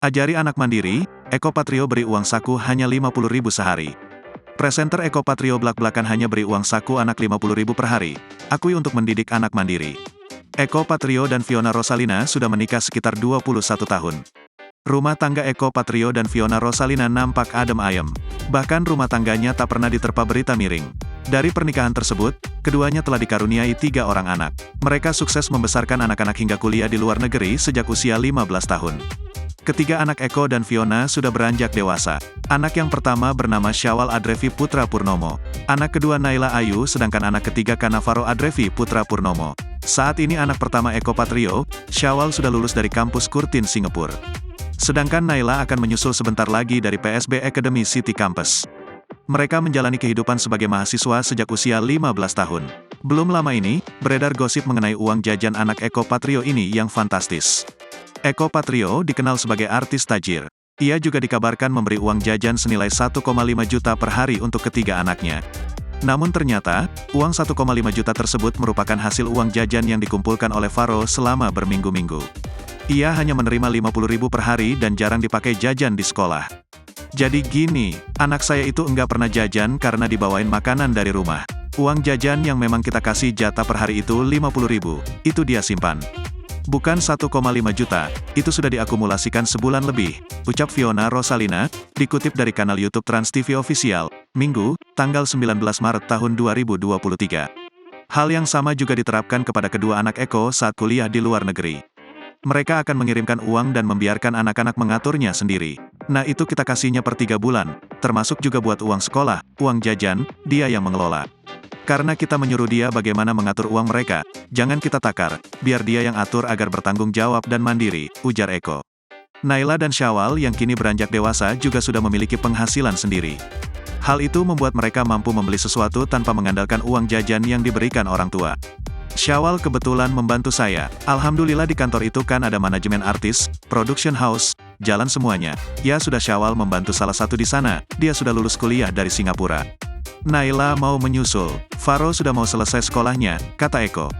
Ajari anak mandiri, Eko Patrio beri uang saku hanya 50.000 sehari. Presenter Eko Patrio blak-blakan hanya beri uang saku anak 50.000 per hari. Akui untuk mendidik anak mandiri. Eko Patrio dan Fiona Rosalina sudah menikah sekitar 21 tahun. Rumah tangga Eko Patrio dan Fiona Rosalina nampak adem ayem. Bahkan rumah tangganya tak pernah diterpa berita miring. Dari pernikahan tersebut, keduanya telah dikaruniai 3 orang anak. Mereka sukses membesarkan anak-anak hingga kuliah di luar negeri sejak usia 15 tahun. Ketiga anak Eko dan Fiona sudah beranjak dewasa. Anak yang pertama bernama Syawal Adrevi Putra Purnomo. Anak kedua Naila Ayu, sedangkan anak ketiga Kanavaro Adrevi Putra Purnomo. Saat ini anak pertama Eko Patrio, Syawal sudah lulus dari kampus Kurtin Singapura. Sedangkan Naila akan menyusul sebentar lagi dari PSB Academy City Campus. Mereka menjalani kehidupan sebagai mahasiswa sejak usia 15 tahun. Belum lama ini, beredar gosip mengenai uang jajan anak Eko Patrio ini yang fantastis. Eko Patrio dikenal sebagai artis tajir. Ia juga dikabarkan memberi uang jajan senilai 1,5 juta per hari untuk ketiga anaknya. Namun ternyata, uang 1,5 juta tersebut merupakan hasil uang jajan yang dikumpulkan oleh Faro selama berminggu-minggu. Ia hanya menerima 50.000 per hari dan jarang dipakai jajan di sekolah. Jadi gini, anak saya itu enggak pernah jajan karena dibawain makanan dari rumah. Uang jajan yang memang kita kasih jatah per hari itu 50.000, itu dia simpan. Bukan 1,5 juta, itu sudah diakumulasikan sebulan lebih, ucap Fiona Rosalina, dikutip dari kanal YouTube Trans TV Official, Minggu, tanggal 19 Maret tahun 2023. Hal yang sama juga diterapkan kepada kedua anak Eko saat kuliah di luar negeri. Mereka akan mengirimkan uang dan membiarkan anak-anak mengaturnya sendiri. Nah itu kita kasihnya per 3 bulan, termasuk juga buat uang sekolah, uang jajan, dia yang mengelola. Karena kita menyuruh dia bagaimana mengatur uang mereka, jangan kita takar, biar dia yang atur agar bertanggung jawab dan mandiri, ujar Eko. Naila dan Syawal yang kini beranjak dewasa juga sudah memiliki penghasilan sendiri. Hal itu membuat mereka mampu membeli sesuatu tanpa mengandalkan uang jajan yang diberikan orang tua. Syawal kebetulan membantu saya, alhamdulillah di kantor itu kan ada manajemen artis, production house, jalan semuanya. Ya sudah Syawal membantu salah satu di sana, dia sudah lulus kuliah dari Singapura. Naila mau menyusul, Faro sudah mau selesai sekolahnya, kata Eko.